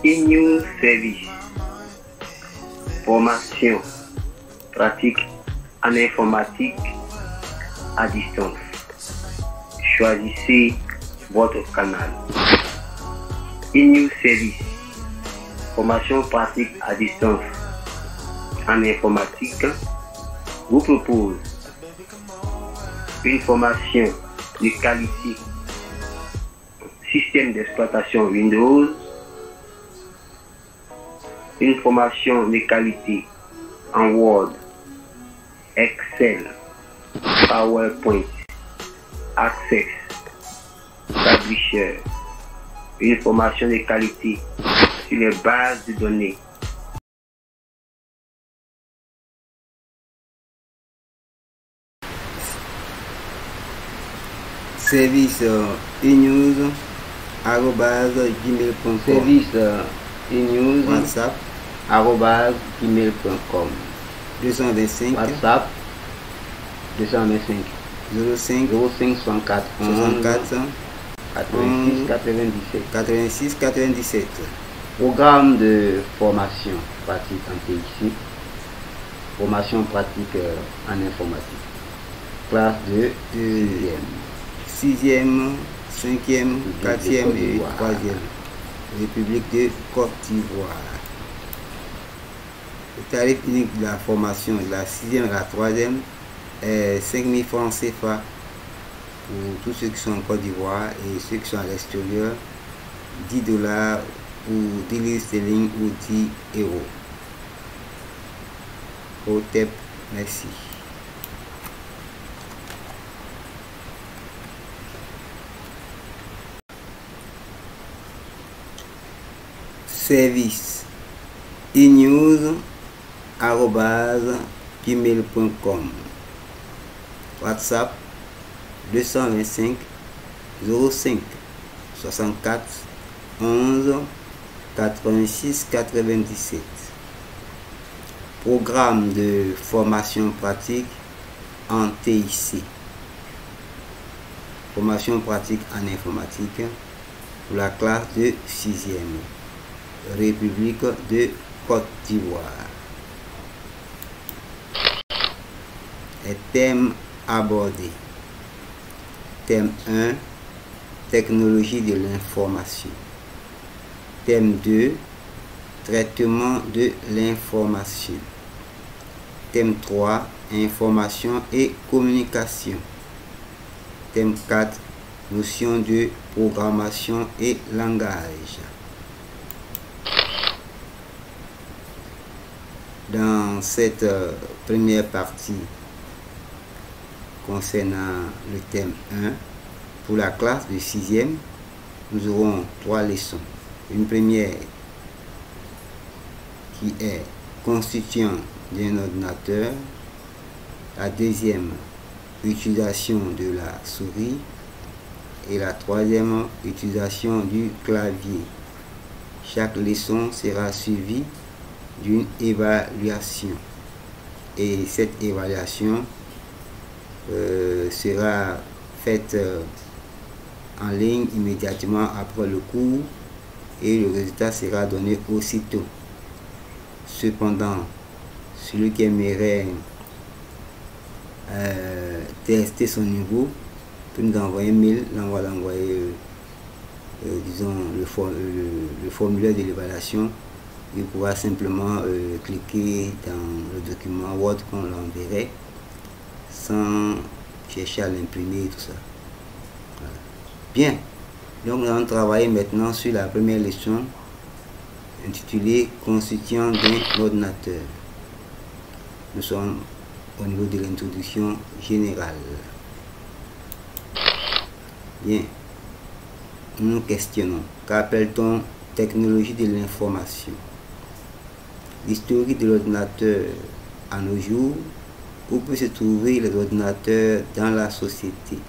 e-news service, formation pratique en informatique à distance. Choisissez votre canal. e-news service, formation pratique à distance en informatique, vous propose une formation de qualité, système d'exploitation Windows, une formation de qualité en Word, Excel, PowerPoint, Access, Publisher, une formation de qualité sur les bases de données. Service e-news @gmail.com. Service e-news WhatsApp @gmail.com. 225 WhatsApp 225 05 05 64 64 86 97. 86 97. Programme de formation pratique en TIC, formation pratique en informatique. Classe de 6e, 5e, 4e et 3e. République de Côte d'Ivoire. Le tarif unique de la formation de la 6e à la 3e est 5 000 francs CFA pour tous ceux qui sont en Côte d'Ivoire et ceux qui sont à l'extérieur, 10 $ ou 10 livres sterling ou 10 euros. Hotep, merci. Service e-news @gmail.com. WhatsApp 225 05 64 11 86 97. Programme de formation pratique en TIC, formation pratique en informatique pour la classe de 6e. République de Côte d'Ivoire. Et thème abordé. Thème 1, technologie de l'information. Thème 2, traitement de l'information. Thème 3, information et communication. Thème 4, notion de programmation et langage. Dans cette première partie concernant le thème 1, pour la classe de 6e, nous aurons 3 leçons. Une première qui est constituant d'un ordinateur, la deuxième, utilisation de la souris, et la troisième, utilisation du clavier. Chaque leçon sera suivie d'une évaluation et cette évaluation sera faite en ligne immédiatement après le cours et le résultat sera donné aussitôt. Cependant, celui qui aimerait tester son niveau peut nous envoyer un mail, disons le formulaire de l'évaluation. Il pourra simplement cliquer dans le document Word qu'on l'enverrait sans chercher à l'imprimer et tout ça. Voilà. Bien, donc nous allons travailler maintenant sur la première leçon intitulée Constituant d'un ordinateur. Nous sommes au niveau de l'introduction générale. Bien, nous questionnons. Qu'appelle-t-on technologie de l'information? L'historique de l'ordinateur à nos jours, où peut se trouver les ordinateurs dans la société.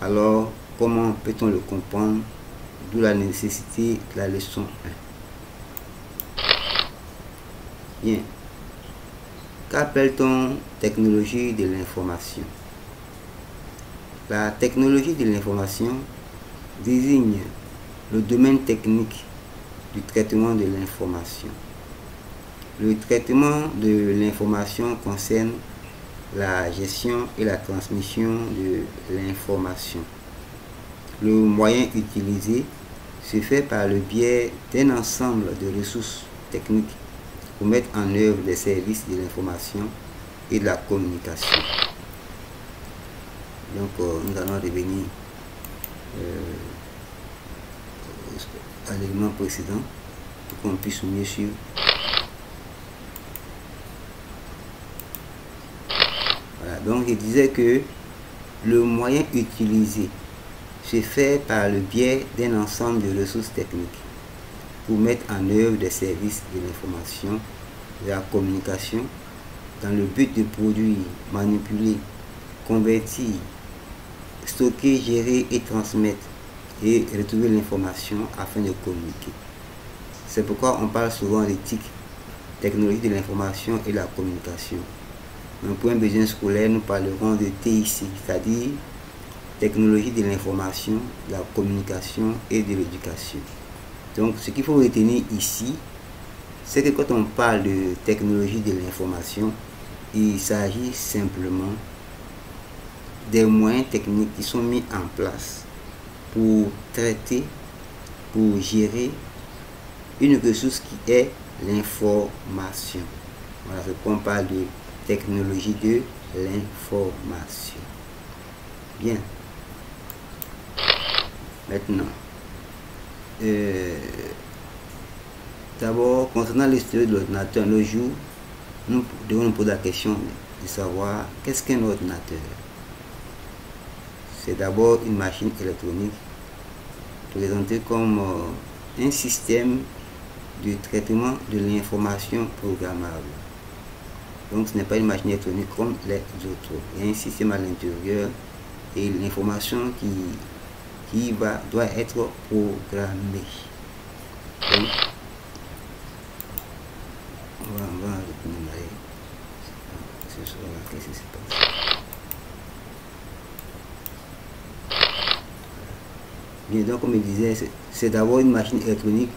Alors, comment peut-on le comprendre? D'où la nécessité de la leçon 1. Bien. Qu'appelle-t-on technologie de l'information? La technologie de l'information désigne le domaine technique du traitement de l'information. Le traitement de l'information concerne la gestion et la transmission de l'information. Le moyen utilisé se fait par le biais d'un ensemble de ressources techniques pour mettre en œuvre des services de l'information et de la communication. Donc nous allons revenir à l'élément précédent pour qu'on puisse mieux suivre. Voilà, donc je disais que le moyen utilisé se fait par le biais d'un ensemble de ressources techniques pour mettre en œuvre des services de l'information, de la communication, dans le but de produire, manipuler, convertir, stocker, gérer et transmettre et retrouver l'information afin de communiquer. C'est pourquoi on parle souvent d'éthique, technologie de l'information et de la communication. Dans pour un besoin scolaire, nous parlerons de TIC, c'est-à-dire technologie de l'information, de la communication et de l'éducation. Donc ce qu'il faut retenir ici, c'est que quand on parle de technologie de l'information, il s'agit simplement des moyens techniques qui sont mis en place pour traiter, pour gérer une ressource qui est l'information. Voilà, c'est pourquoi on parle de technologie de l'information. Bien. Maintenant, d'abord, concernant l'histoire de l'ordinateur, le jour, nous devons nous poser la question de savoir qu'est-ce qu'un ordinateur. C'est d'abord une machine électronique présentée comme un système de traitement de l'information programmable. Donc ce n'est pas une machine électronique comme les autres. Il y a un système à l'intérieur et l'information qui doit être programmée. Donc, on va redémarrer. Ce soir, qu'est-ce qui se passe? Bien, donc comme je disais, c'est d'abord une machine électronique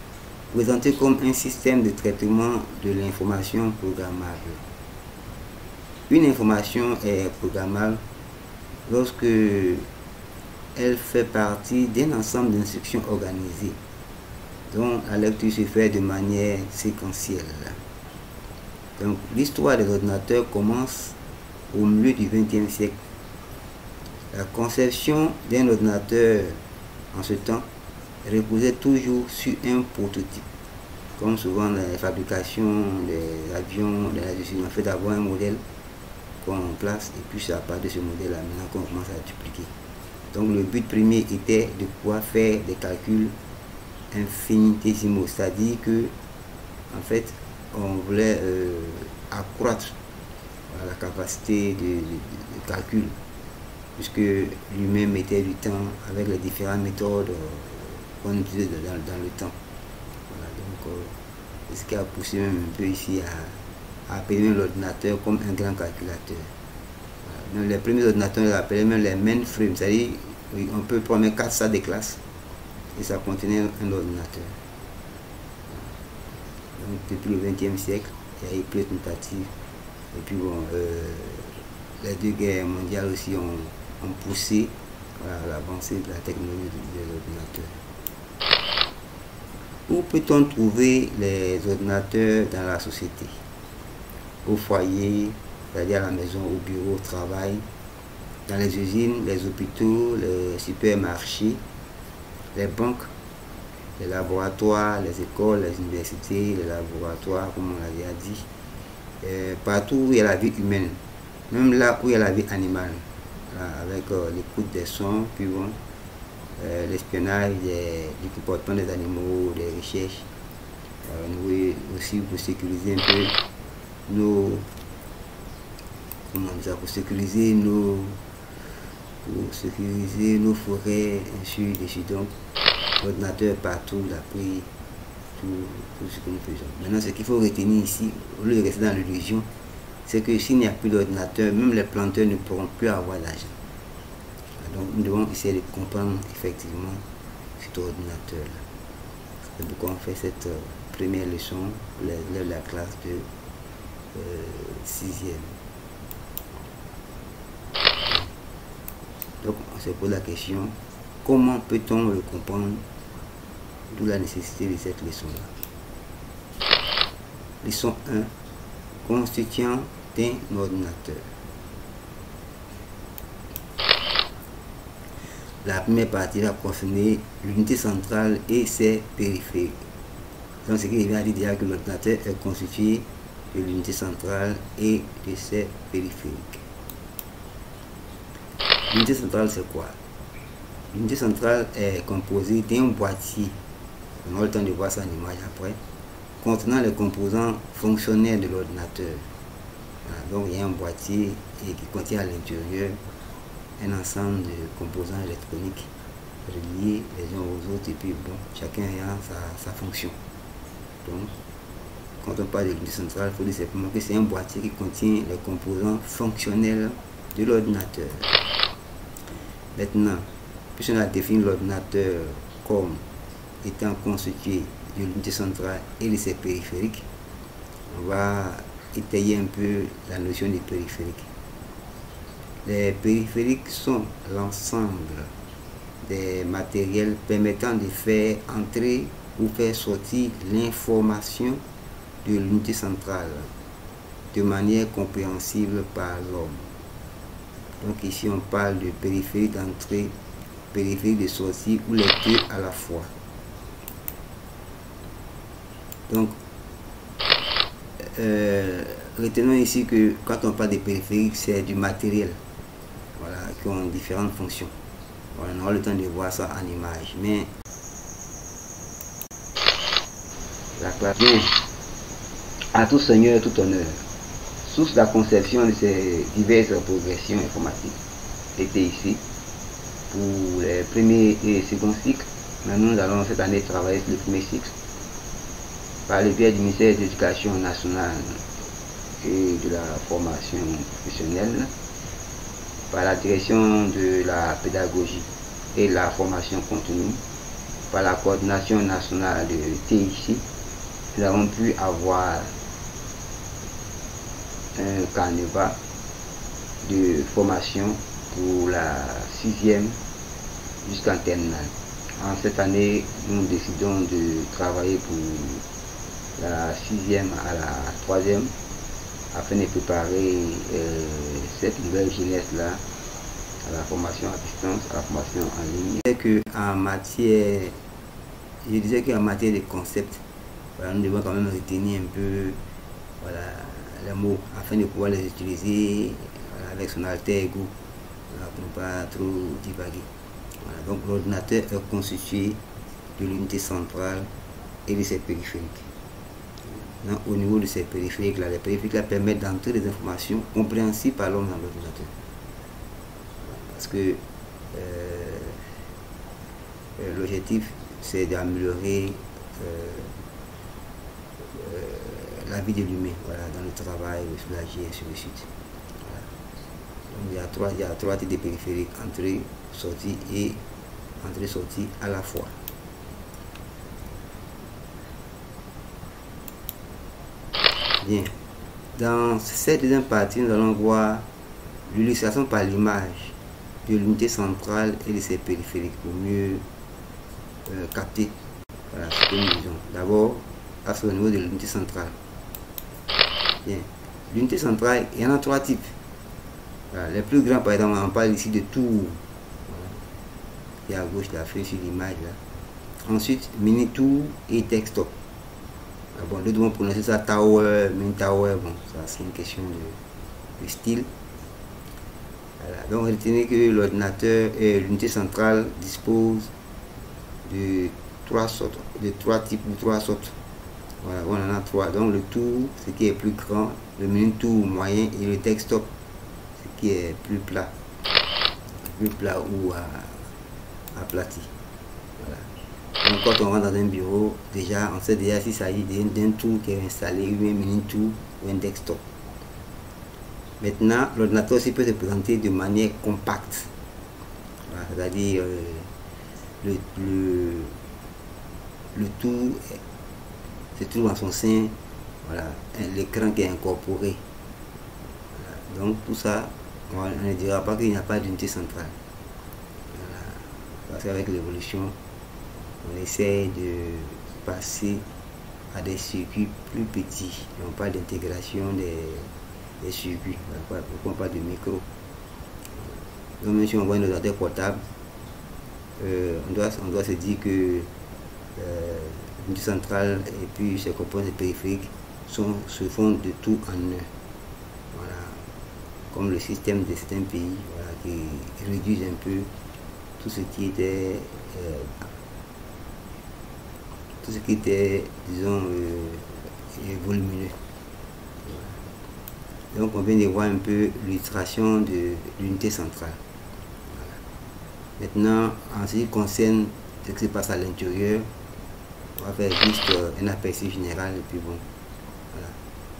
présentée comme un système de traitement de l'information programmable. Une information est programmable lorsque elle fait partie d'un ensemble d'instructions organisées dont la lecture se fait de manière séquentielle. Donc l'histoire des ordinateurs commence au milieu du XXe siècle. La conception d'un ordinateur en ce temps reposait toujours sur un prototype. Comme souvent dans la fabrication des avions, de la usine, on fait d'abord un modèle qu'on place et puis c'est à partir de ce modèle là maintenant qu'on commence à dupliquer. Donc le but premier était de pouvoir faire des calculs infinitésimaux, c'est-à-dire que en fait on voulait accroître la capacité de calcul, puisque lui-même mettait du temps avec les différentes méthodes qu'on utilisait dans le temps. Voilà, donc c'est ce qui a poussé même un peu ici à appeler l'ordinateur comme un grand calculateur. Voilà. Les premiers ordinateurs, on appelait même les mainframes, c'est-à-dire on peut prendre 4 salles de classe et ça contenait un ordinateur. Donc depuis le XXe siècle, il y a eu plus de tentatives. Et puis bon, les deux guerres mondiales aussi ont poussé l'avancée de la technologie de l'ordinateur. Où peut-on trouver les ordinateurs dans la société? Au foyer, c'est-à-dire à la maison, au bureau, au travail, dans les usines, les hôpitaux, les supermarchés, les banques, les laboratoires, les écoles, les universités, les laboratoires, comme on l'a déjà dit, partout où il y a la vie humaine, même là où il y a la vie animale, avec l'écoute des sons, puis bon, l'espionnage du comportement des animaux, des recherches, nous aussi pour sécuriser un peu pour sécuriser nos forêts, ainsi de suite. Donc l'ordinateur partout, il a pris tout ce que nous faisons. Maintenant, ce qu'il faut retenir ici, au lieu de rester dans l'illusion, c'est que s'il n'y a plus d'ordinateur, même les planteurs ne pourront plus avoir d'argent. Donc nous devons essayer de comprendre effectivement cet ordinateur-là. C'est pourquoi on fait cette première leçon pour les élèves de la classe de 6e. Donc on se pose la question, comment peut-on le comprendre, d'où la nécessité de cette leçon-là. Leçon 1, constituant d'un ordinateur. La première partie va concerner l'unité centrale et ses périphériques. Donc ce qui vient dire déjà que l'ordinateur est constitué de l'unité centrale et de ses périphériques. L'unité centrale c'est quoi? L'unité centrale est composée d'un boîtier, on aura le temps de voir ça en image après, contenant les composants fonctionnels de l'ordinateur. Voilà, donc il y a un boîtier qui contient à l'intérieur un ensemble de composants électroniques reliés les uns aux autres et puis bon, chacun ayant sa fonction. Donc quand on parle de l'unité centrale, il faut dire simplement que c'est un boîtier qui contient les composants fonctionnels de l'ordinateur. Maintenant, puisqu'on a défini l'ordinateur comme étant constitué de l'unité centrale et de ses périphériques, on va étayer un peu la notion des périphériques. Les périphériques sont l'ensemble des matériels permettant de faire entrer ou faire sortir l'information de l'unité centrale de manière compréhensible par l'homme. Donc ici on parle de périphérique d'entrée, périphérique de sortie ou les deux à la fois. Donc retenons ici que quand on parle de périphériques, c'est du matériel, voilà, qui ont différentes fonctions. Voilà, on aura le temps de voir ça en image. Mais la classe bien, à tout seigneur, tout honneur. Source de la conception de ces diverses progressions informatiques était ici pour les premiers et seconds cycles. Maintenant, nous allons cette année travailler sur le premier cycle par le biais du ministère de l'Éducation nationale et de la formation professionnelle, par la direction de la pédagogie et la formation continue, par la coordination nationale de TIC. Nous avons pu avoir un carnaval de formation pour la 6e jusqu'en terminale. En cette année, nous décidons de travailler pour la 6e à la 3e afin de préparer cette nouvelle jeunesse-là à la formation à distance, à la formation en ligne. Je disais qu'en matière de concept, voilà, nous devons quand même retenir un peu, voilà, les mots afin de pouvoir les utiliser, voilà, avec son alter ego, voilà, pour ne pas trop divaguer. Voilà, donc l'ordinateur est constitué de l'unité centrale et de ses périphériques. Donc, au niveau de ces périphériques là, les périphériques là permettent d'entrer des informations compréhensibles par l'homme dans l'ordinateur. Parce que l'objectif c'est d'améliorer la vie de l'humain, voilà, dans le travail, le soulager, et ainsi de suite. Voilà. Donc, il y a trois types de périphériques, entrée, sortie et entrée-sortie à la fois. Bien. Dans cette deuxième partie, nous allons voir l'illustration par l'image de l'unité centrale et de ses périphériques pour mieux capter, voilà, ce que nous disons. D'abord, au niveau de l'unité centrale. Bien. L'unité centrale, il y en a trois types. Voilà. Les plus grands, par exemple, on parle ici de tour. Voilà. Qui est à gauche, la feuille sur l'image là. Ensuite, mini tour et desktop. Ah bon, nous devons prononcer ça tower, mini tower. Bon, ça c'est une question de style. Voilà. Donc, retenez que l'ordinateur et l'unité centrale disposent de trois sortes, de trois types ou trois sortes. Voilà, on en a trois. Donc le tour, ce qui est plus grand, le mini tour moyen et le desktop, ce qui est plus plat ou aplati. Voilà. Donc quand on rentre dans un bureau, déjà on sait déjà s'il s'agit d'un tour qui est installé, ou un mini tour ou un desktop. Maintenant, l'ordinateur aussi peut se présenter de manière compacte. Voilà, c'est-à-dire le tout se trouve en son sein, voilà, l'écran qui est incorporé. Voilà. Donc tout ça, on ne dira pas qu'il n'y a pas d'unité centrale. Voilà. Parce qu'avec l'évolution, on essaie de passer à des circuits plus petits. Et on parle d'intégration des circuits. Pourquoi on parle de micro? Donc même si on voit un ordinateur portable, on doit se dire que l'unité centrale et puis ses composants périphériques se font de tout en un. Voilà. Comme le système de certains pays, voilà, qui réduisent un peu tout ce qui était disons, volumineux. Voilà. Donc on vient de voir un peu l'illustration de l'unité centrale. Voilà. Maintenant, en ce qui concerne ce qui se passe à l'intérieur, on va faire juste un aperçu général et puis bon. Voilà.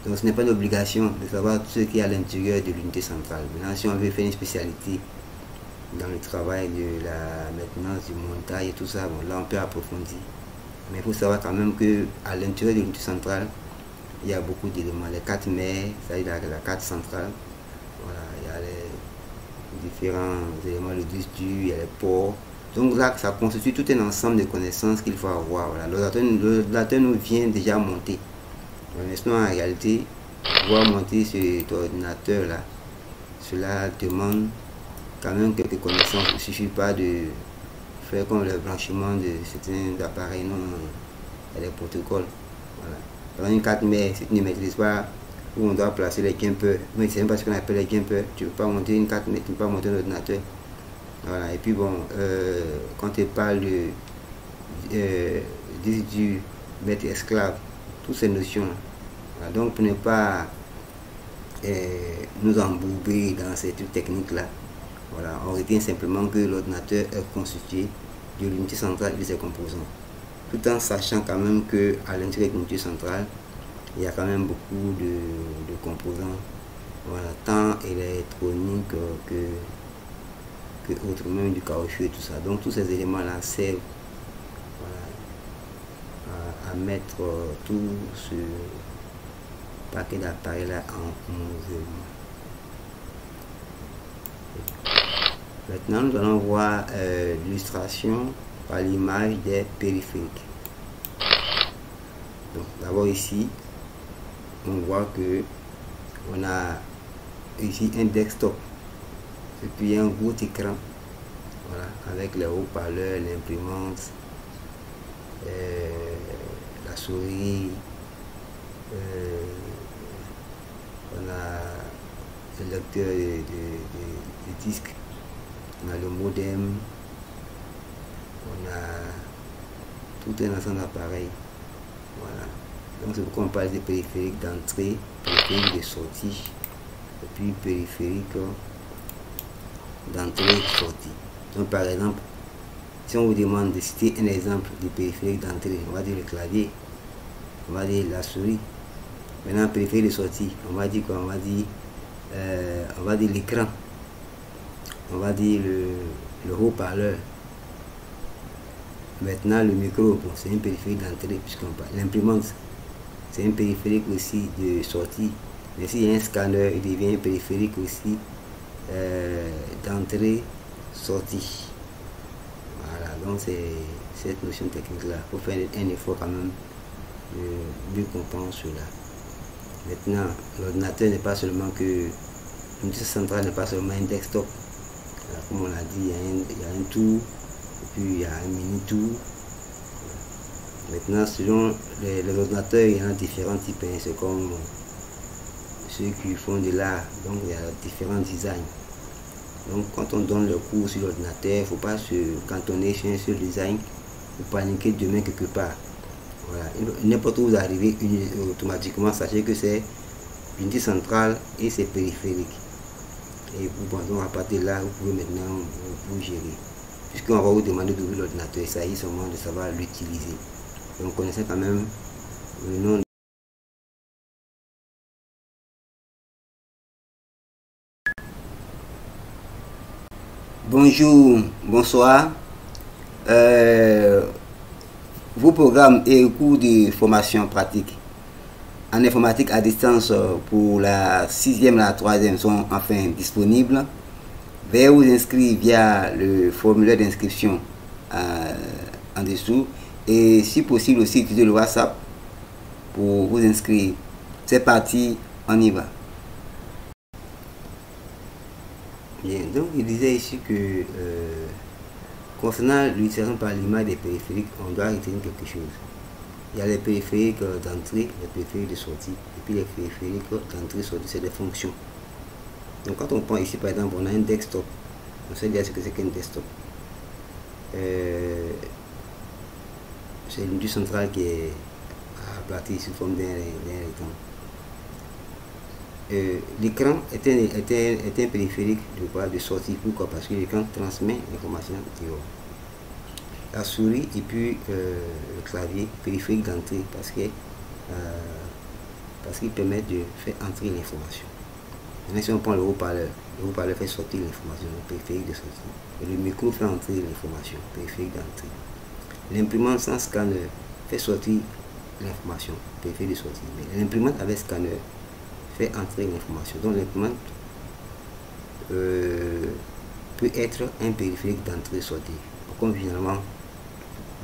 Donc ce n'est pas une obligation de savoir tout ce qui est à l'intérieur de l'unité centrale. Maintenant, si on veut faire une spécialité dans le travail de la maintenance, du montage et tout ça, bon, là on peut approfondir. Mais il faut savoir quand même qu'à l'intérieur de l'unité centrale, il y a beaucoup d'éléments. Les 4 mers, c'est-à-dire la carte centrale, voilà, il y a les différents éléments, le disque dur, il y a les ports. Donc là, ça constitue tout un ensemble de connaissances qu'il faut avoir. Voilà. L'ordinateur nous vient déjà monter. Mais sinon, en réalité, pouvoir monter cet ordinateur-là, cela demande quand même quelques connaissances. Il ne suffit pas de faire comme le branchement de certains appareils, non, il y a des protocoles. Voilà. Dans une carte mère, si tu ne maîtrises pas où on doit placer les jumpers, mais c'est même pas ce qu'on appelle les jumpers, tu ne peux pas monter une carte mère, tu ne peux pas monter un ordinateur. Voilà. Et puis bon, quand tu parles de disque dur, maître esclave, toutes ces notions là. Voilà. Donc pour ne pas nous embourber dans ces trucs techniques là, voilà, on retient simplement que l'ordinateur est constitué de l'unité centrale et de ses composants. Tout en sachant quand même qu'à l'intérieur de l'unité centrale, il y a quand même beaucoup de composants, voilà, tant électroniques que autres, même du caoutchouc et tout ça. Donc tous ces éléments-là servent, voilà, à mettre tout ce paquet d'appareils-là en mouvement. Maintenant, nous allons voir l'illustration par l'image des périphériques. Donc, d'abord ici, on voit que on a ici un desktop et puis un gros écran, voilà, avec les haut-parleurs, l'imprimante, la souris, on a le lecteur de disque. On a le modem, on a tout un ensemble d'appareils. Voilà. Donc c'est pourquoi on parle de périphériques d'entrée, périphériques de sortie, et puis périphériques d'entrée et de sortie. Donc par exemple, si on vous demande de citer un exemple de périphérique d'entrée, on va dire le clavier, on va dire la souris. Maintenant périphérique de sortie, on va dire quoi? On va dire l'écran. On va dire le haut-parleur. Maintenant, le micro, bon, c'est un périphérique d'entrée, puisqu'on parle. L'imprimante, c'est un périphérique aussi de sortie. Mais s'il y a un scanner, il devient un périphérique aussi d'entrée, sortie. Voilà, donc c'est cette notion technique-là. Il faut faire un effort quand même de mieux comprendre cela. Maintenant, l'ordinateur n'est pas seulement que. L'unité centrale n'est pas seulement un desktop. Comme on l'a dit, il y a un tour, et puis il y a un mini-tour. Maintenant, selon les ordinateurs, il y en a différents types. C'est comme ceux qui font de l'art, donc il y a différents designs. Donc quand on donne le cours sur l'ordinateur, il ne faut pas se cantonner sur un seul design ou paniquer demain quelque part. Voilà. N'importe où vous arrivez, automatiquement, sachez que c'est l'unité centrale et ses périphériques. Et vous, à partir de là, vous pouvez maintenant vous gérer. Puisqu'on va vous demander d'ouvrir l'ordinateur, il s'agit seulement de savoir l'utiliser. Donc, connaissez quand même le nom. Bonjour, bonsoir. vos programmes et cours de formation pratique en informatique à distance pour la 6e et la 3e sont enfin disponibles. Veuillez vous inscrire via le formulaire d'inscription en dessous et si possible aussi utiliser le WhatsApp pour vous inscrire. C'est parti, on y va. Bien, donc il disait ici que concernant l'utilisation par l'image des périphériques, on doit retenir quelque chose. Il y a les périphériques d'entrée, les périphériques de sortie, et puis les périphériques d'entrée-sortie, c'est des fonctions. Donc quand on prend ici par exemple, on a un desktop, on sait déjà ce que c'est qu'un desktop. C'est une unité centrale qui est aplatie sous forme d'un rectangle. L'écran est un périphérique de sortie. Pourquoi? Parce que l'écran transmet l'information dehors. La souris et puis le clavier périphérique d'entrée parce qu'il permet de faire entrer l'information. Maintenant, si on prend le haut-parleur fait sortir l'information, le périphérique de sortie. Et le micro fait entrer l'information, périphérique d'entrée. L'imprimante sans scanner fait sortir l'information, périphérique de sortie. Mais l'imprimante avec scanner fait entrer l'information. Donc l'imprimante peut être un périphérique d'entrée-sortie. Comme finalement,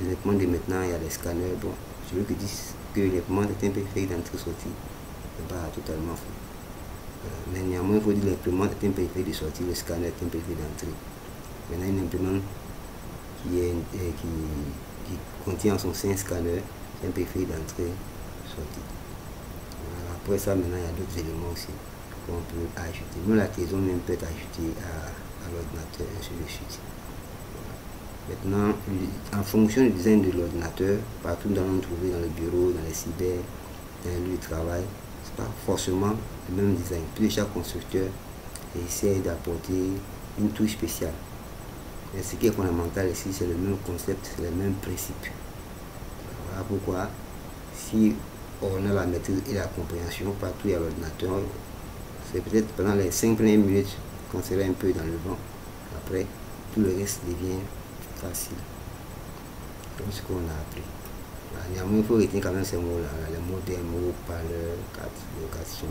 les imprimantes de maintenant, il y a des scanners. Bon, celui qui dit que l'imprimante est un périphérique d'entrée-sortie, c'est pas totalement faux. Mais néanmoins, il faut dire que l'imprimante est un périphérique de sortie, le scanner est un périphérique d'entrée. Maintenant, une imprimante qui contient en son sein un scanner, c'est un périphérique d'entrée-sortie. Après ça, maintenant, il y a d'autres éléments aussi qu'on peut ajouter. Même la liaison même peut être ajoutée à l'ordinateur, ainsi de suite. Maintenant, en fonction du design de l'ordinateur, partout dans le trouver dans le bureau, dans les cyber, dans les lieux de travail, ce n'est pas forcément le même design. Puis chaque constructeur essaie d'apporter une touche spéciale. Mais ce qui est fondamental ici, c'est le même concept, c'est le même principe. Voilà pourquoi, si on a la maîtrise et la compréhension partout à l'ordinateur, c'est peut-être pendant les 5 premières minutes qu'on serait un peu dans le vent. Après, tout le reste devient facile. Donc ce qu'on a appris. Néanmoins, il faut retenir quand même ces mots-là, les mots démo, parleur, location,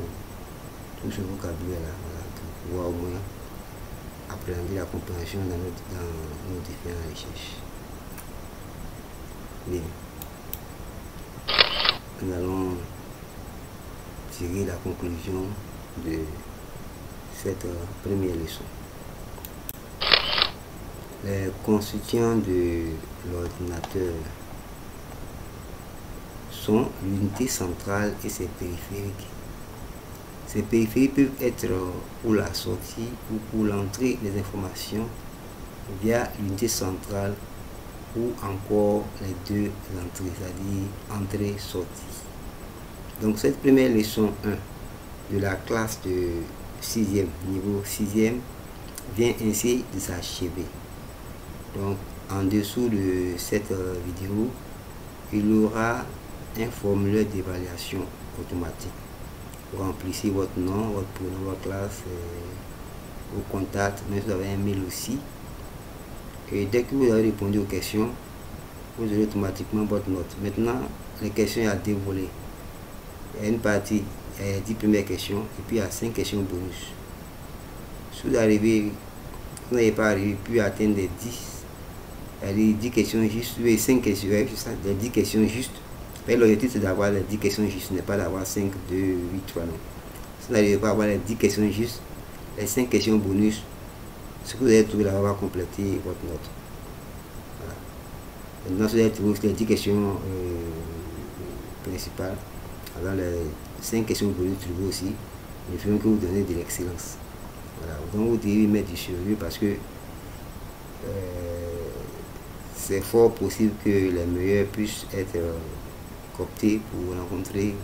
tout ce vocabulaire-là, voilà, pour pouvoir au moins appréhender la compréhension dans nos différentes recherches. Bien. Nous allons tirer la conclusion de cette première leçon. Les constituants de l'ordinateur sont l'unité centrale et ses périphériques. Ces périphériques peuvent être pour la sortie ou pour l'entrée des informations via l'unité centrale ou encore les deux entrées, c'est-à-dire entrée-sortie. Donc cette première leçon 1 de la classe de 6e, niveau 6e, vient ainsi de s'achever. Donc en dessous de cette vidéo, il y aura un formulaire d'évaluation automatique. Vous remplissez votre nom, votre prénom, votre classe, vos contacts, mais vous avez un mail aussi. Et dès que vous avez répondu aux questions, vous aurez automatiquement votre note. Maintenant, les questions à dévoiler. Il y a une partie, il y a 10 premières questions, et puis il y a 5 questions bonus. Si vous n'avez pas arrivé, puis atteindre les 10, il y a les 10 questions justes, les 5 questions, les 10 questions justes. L'objectif c'est d'avoir les 10 questions justes, ce n'est pas d'avoir 5, 2, 8, 3, non. Si vous n'arrivez pas à avoir les 10 questions justes, les 5 questions bonus, ce que vous avez trouvé là-bas va compléter votre note. Voilà. Maintenant, si vous avez trouvé les 10 questions principales, alors les 5 questions bonus trouvées aussi, ne feront que vous donner de l'excellence. Voilà. Donc vous devez mettre du sérieux parce que c'est fort possible que les meilleurs puissent être cooptés pour rencontrer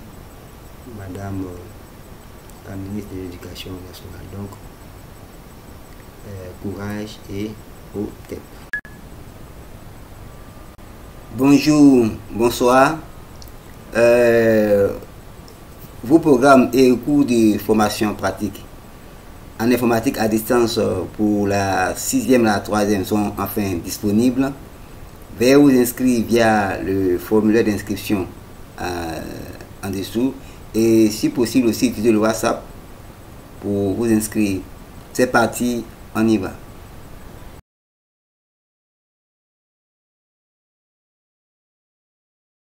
Madame la ministre de l'Éducation nationale. Donc, courage et au tep. Bonjour, bonsoir. Vos programmes et cours de formation pratique en informatique à distance pour la 6e et la 3e sont enfin disponibles. Veuillez vous inscrire via le formulaire d'inscription en dessous. Et si possible aussi utiliser le WhatsApp pour vous inscrire. C'est parti, on y va.